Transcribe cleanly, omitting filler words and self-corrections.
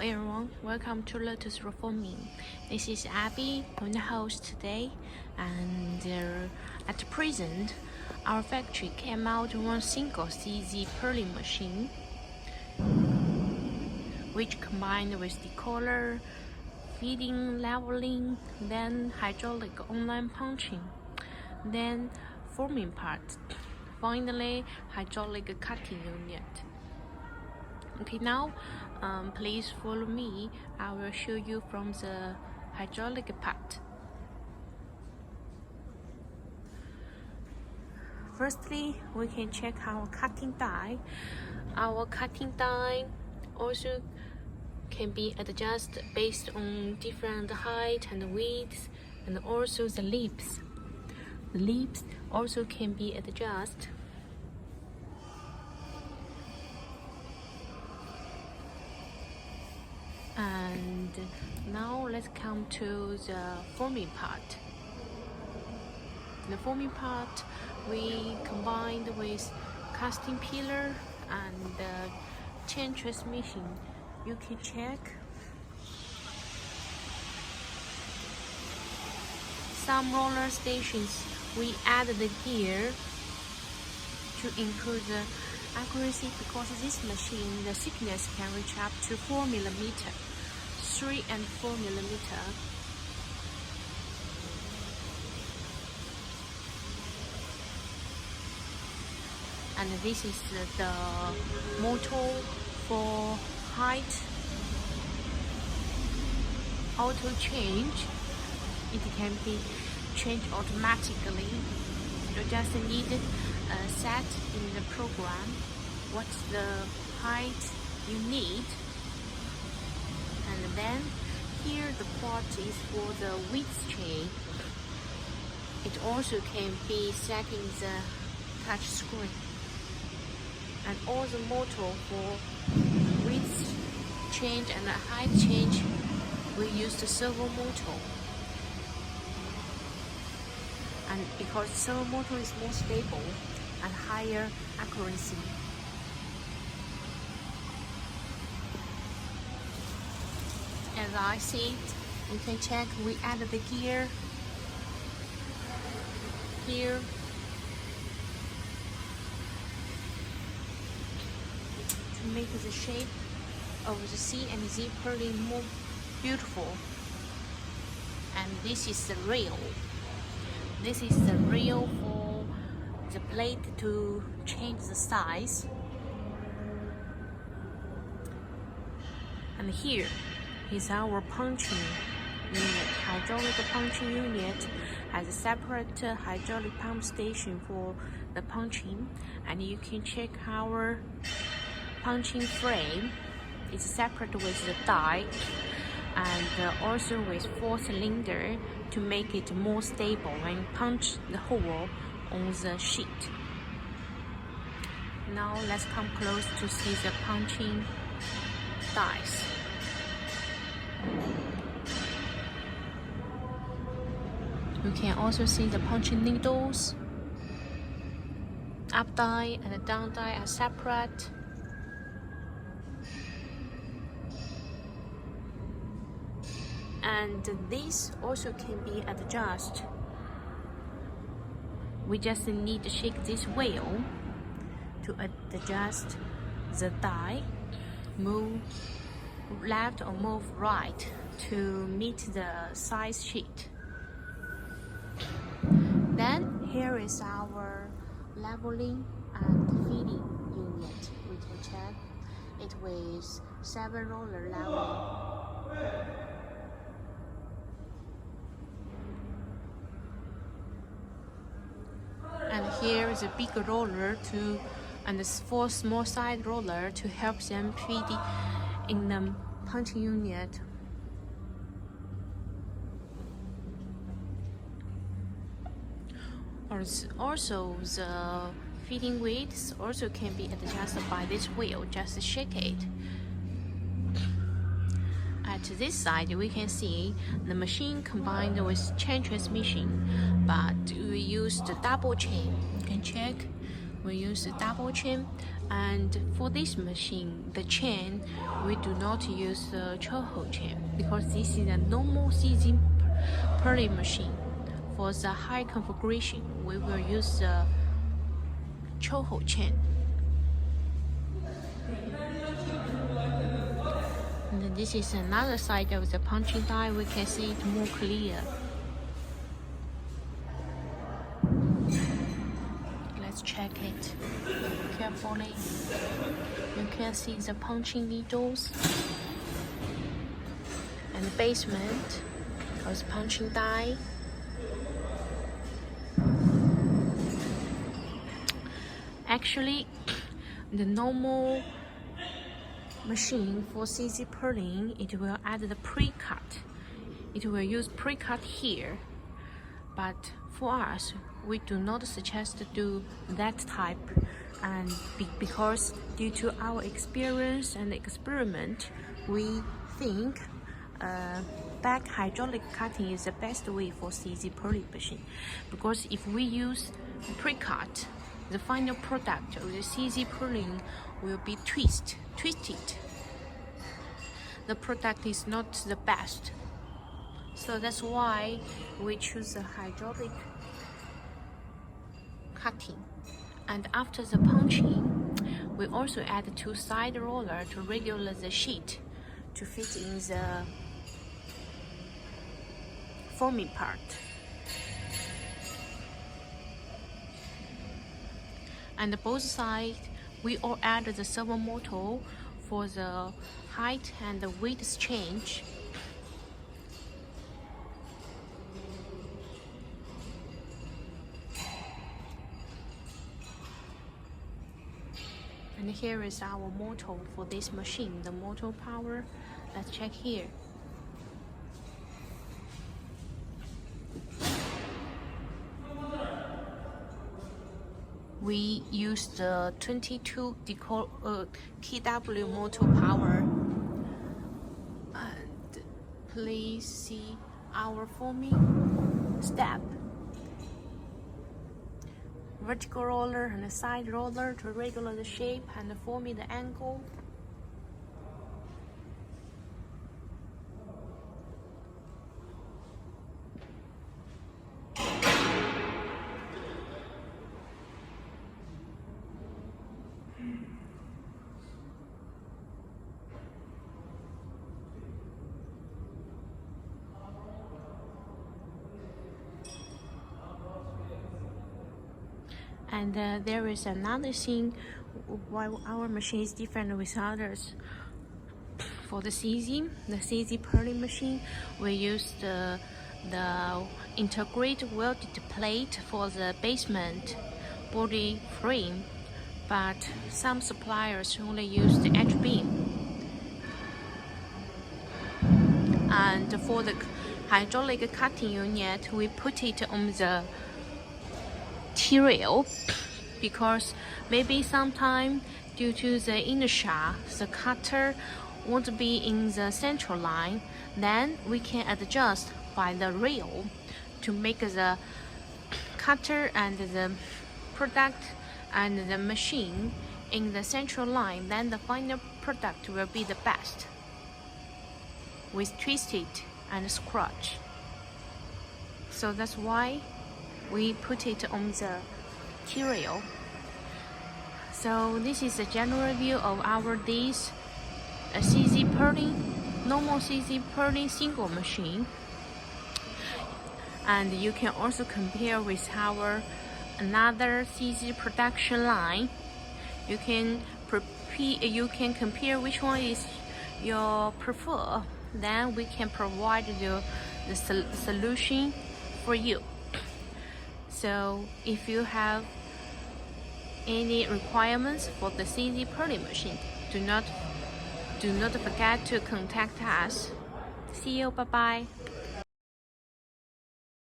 everyone, welcome to LOTOSFORMING. This is Abby, I'm the host today, and at present, our factory came out one single CZ purlin machine, which combined with the color, feeding, leveling, then hydraulic online punching, then forming part, finally hydraulic cutting unit. Okay, now please follow me. I will show you from the hydraulic part. Firstly, we can check our cutting die. Our cutting die also can be adjusted based on different height and width, and also the lips. The lips also can be adjusted. And now let's come to the forming part. The forming part we combined with casting pillar and chain transmission. You can check some roller stations. We added the gear to improve the accuracy, because this machine, the thickness can reach up to 4 mm, 3 and 4 mm. And this is the motor for height auto change. It can be changed automatically. You just need set in the program what's the height you need, and then here the part is for the width chain. It also can be set in the touch screen, and all the motor for width change and height change we use the servo motor. And because servo motor is more stable and higher accuracy. As I see it, we can check, we added the gear here. To make the shape of the C and Z purlin more beautiful. And this is the rail. This is the rail for the plate to change the size. And here is our punching unit. Hydraulic punching unit has a separate hydraulic pump station for the punching, and you can check our punching frame. It's separate with the die, and also with 4-cylinder to make it more stable when punch the hole on the sheet. Now let's come close to see the punching dies. You can also see the punching needles. Up die and down die are separate. And this also can be adjusted. We just need to shake this wheel to adjust the die, move left or move right to meet the size sheet. Then here is our leveling and feeding unit. We can check it with 7 roller leveling. And here is a big roller and 4 small side roller to help them feed in the punching unit. Also, the feeding weights also can be adjusted by this wheel. Just shake it. At this side, we can see the machine combined with chain transmission, but we use the double chain. You can check. We use the double chain, And for this machine, the chain, we do not use the chokehold chain because this is a normal CZ purlin machine. For the high configuration, we will use the chokehold chain. And this is another side of the punching die. We can see it more clear. Let's check it carefully. You can see the punching needles and the basement of the punching die. Actually, the normal machine for CZ purlin, it will add the pre-cut. It will use pre-cut here, but for us, we do not suggest to do that type, and because due to our experience and experiment, we think back hydraulic cutting is the best way for CZ purlin machine. Because if we use pre-cut, the final product of the CZ purlin will be twisted. The product is not the best. So that's why we choose the hydraulic cutting. And after the punching, we also add 2 side rollers to regulate the sheet to fit in the forming part. And both sides, we all add the servo motor for the height and the weight change. And here is our motor for this machine, the motor power. Let's check here. We use the 22 kW motor power. And please see our forming step. Vertical roller and a side roller to regulate the shape and forming the angle. And there is another thing why our machine is different with others. For the CZ purlin machine, we use the integrated welded plate for the basement body frame, but some suppliers only use the edge beam. And for the hydraulic cutting unit, we put it on the T-rail because maybe sometime due to the inertia, the cutter won't be in the central line. Then we can adjust by the rail to make the cutter and the product and the machine in the central line. Then the final product will be the best with twisted and scratch. So that's why we put it on the T-rail. So this is a general view of our this CZ purlin, normal CZ purlin single machine. And you can also compare with our another CZ production line. You can compare which one is your prefer. Then we can provide you the solution for you. So if you have any requirements for the CZ purlin machine, do not forget to contact us. See you, bye bye.